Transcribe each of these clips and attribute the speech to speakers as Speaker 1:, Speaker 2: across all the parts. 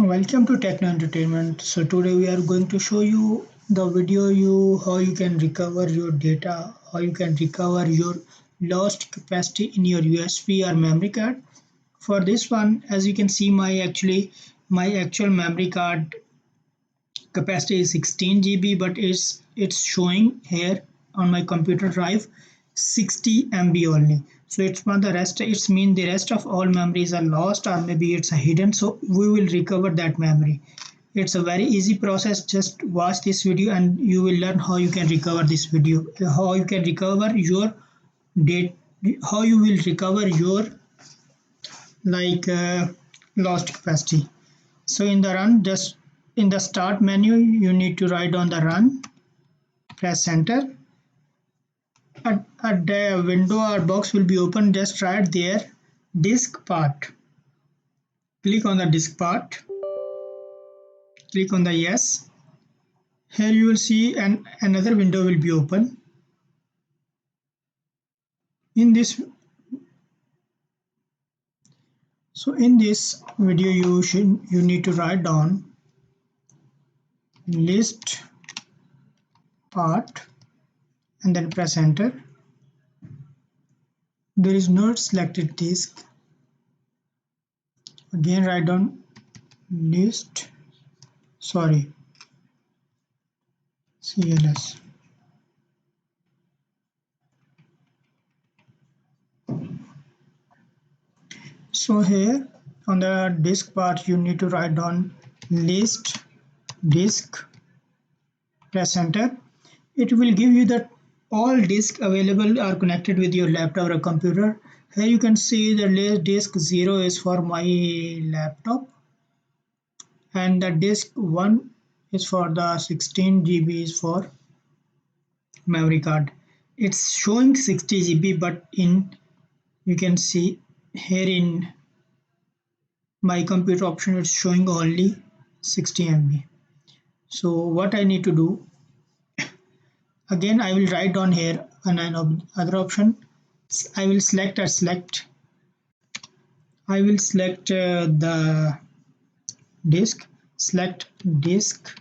Speaker 1: Welcome to Techno Entertainment. So today we are going to show you the video you how you can recover your data, how you can recover your lost capacity in your USB or memory card. For this one, as you can see, my actual memory card capacity is 16 GB, but it's showing here on my computer drive 60 MB only. So it's not the rest. It's mean the rest of all memories are lost or maybe it's a hidden. So we will recover that memory. It's a very easy process. Just watch this video and you will learn how you can recover this video. How you can recover your date. How you will recover your like lost capacity. So in the run, just in the start menu, you need to write on the run, press enter. A window or box will be open just right there, disk part. Click on the disk part, click on the yes. Here you will see another window will be open. In this video you need to write down list part and then press enter. There is no selected disk. Again write down list CLS. So here on the disk part you need to write down list disk, press enter. It will give you that all disks available are connected with your laptop or computer. Here you can see the list disk 0 is for my laptop and the disk 1 is for the 16 GB is for memory card. It's showing 60 GB, but you can see here in my computer option it's showing only 60 MB. So what I need to do, again I will write down here another option. I will select the disk, select disk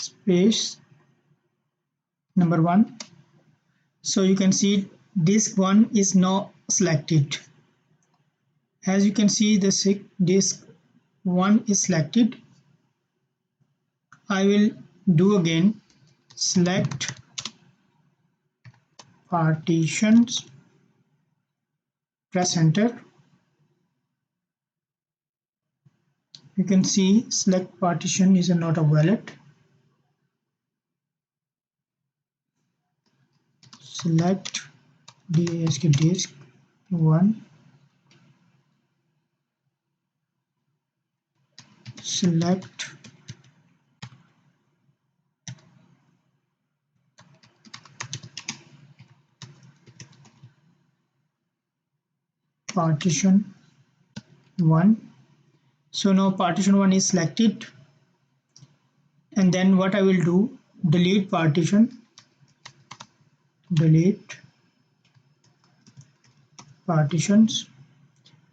Speaker 1: space number 1. So you can see disk 1 is now selected. As you can see the disk 1 is selected. I will do again select partitions, press enter. You can see select partition is not a valid. Select disk 1, select partition 1. So now partition 1 is selected, and then what I will do, delete partitions.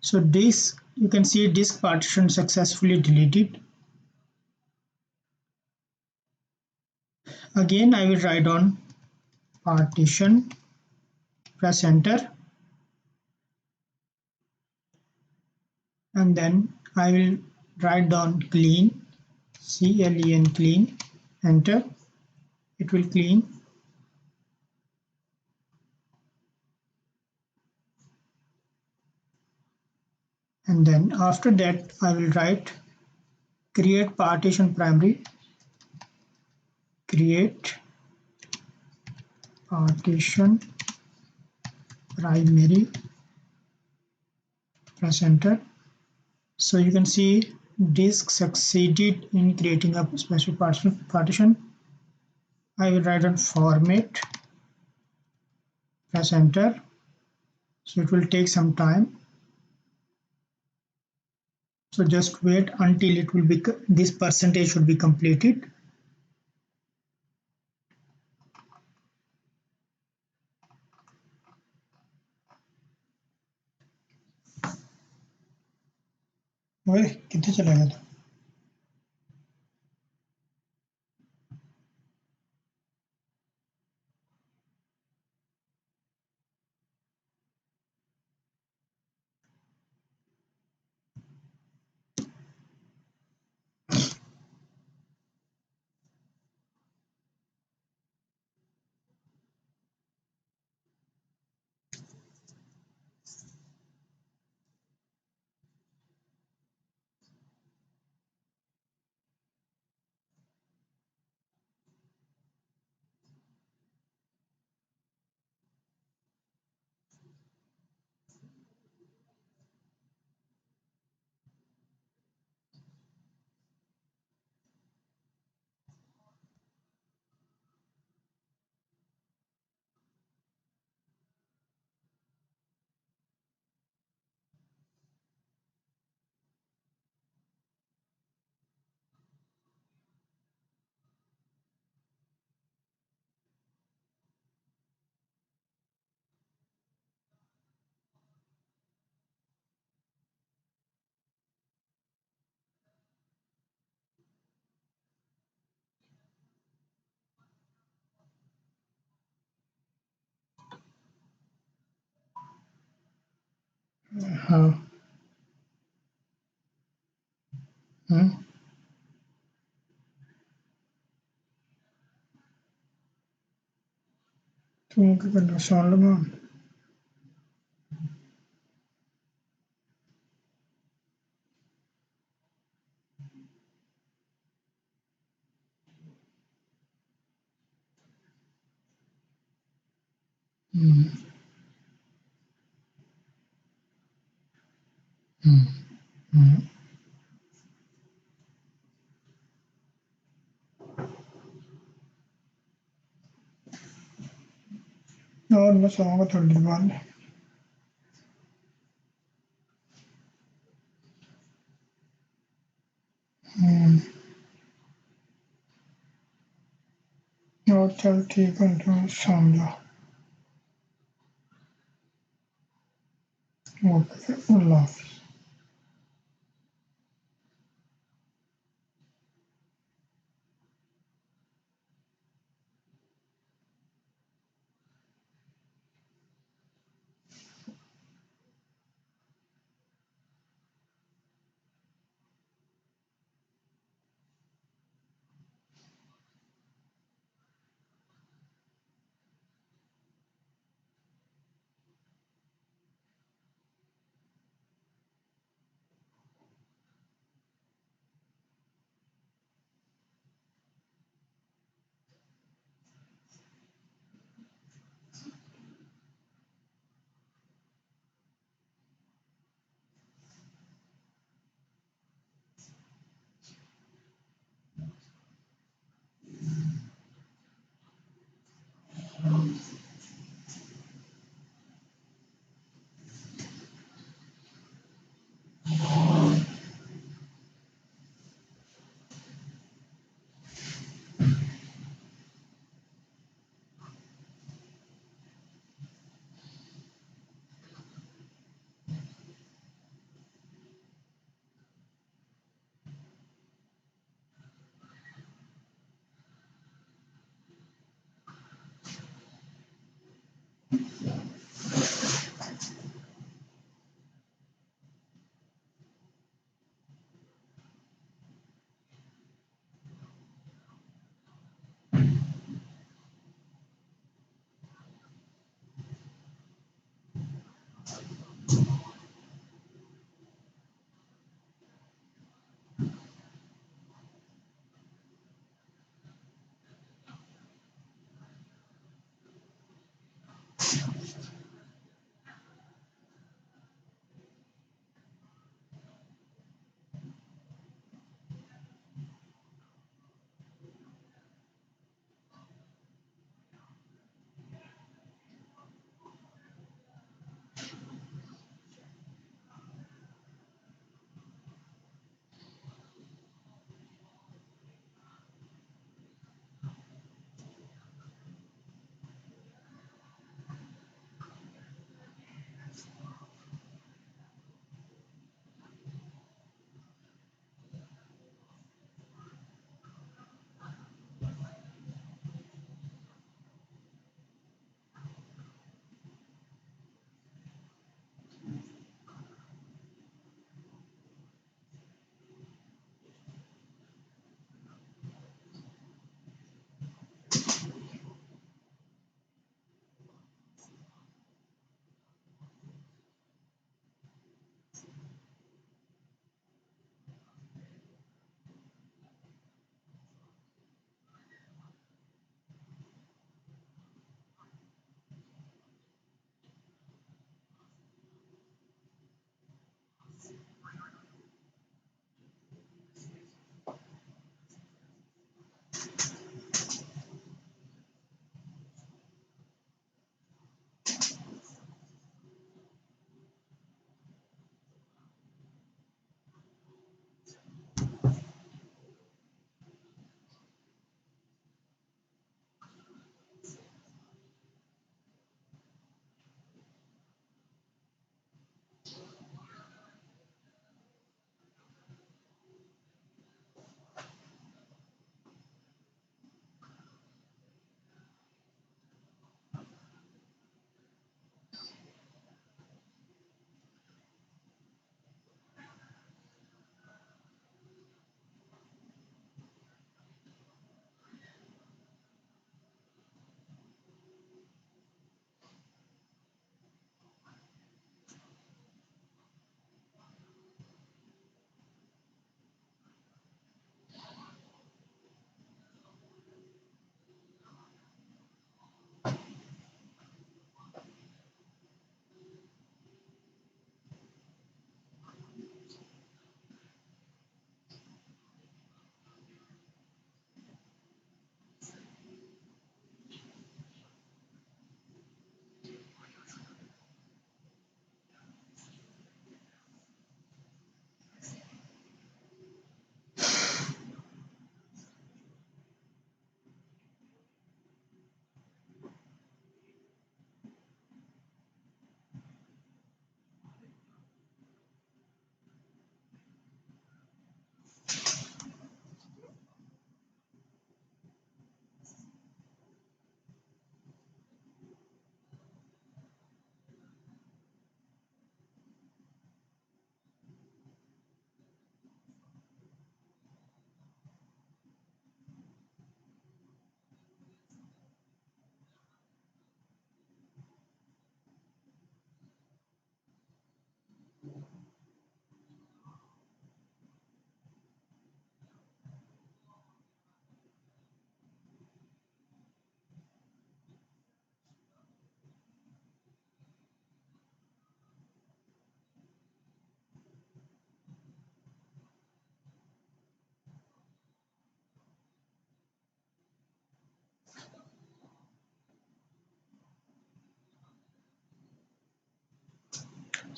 Speaker 1: So this you can see disk partition successfully deleted. Again I will write on partition, press enter, and then I will write down clean, clean, enter. It will clean. And then after that I will write create partition primary, create partition primary, press enter. So you can see disk succeeded in creating a special partition. I will write on format, press enter. So it will take some time. So just wait until it will be this percentage should be completed. ओए कितने चला गया था? हाँ। हम्म। तू क्या करना सौन लगा? हम्म। हम्म। हम्म। और मैं सोऊंगा थोड़ी देर बाद। हम्म। और चल ठीक है तो सो जा। ओके अल्लाह हाफिज़।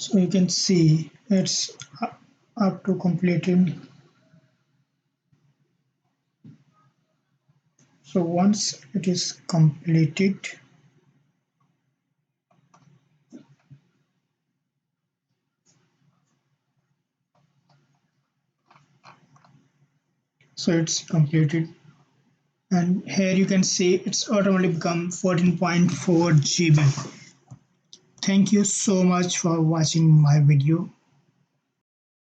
Speaker 1: So you can see it's up to completed. So once it is completed, so it's completed, and here you can see it's automatically become 14.4 GB. Thank you so much for watching my video.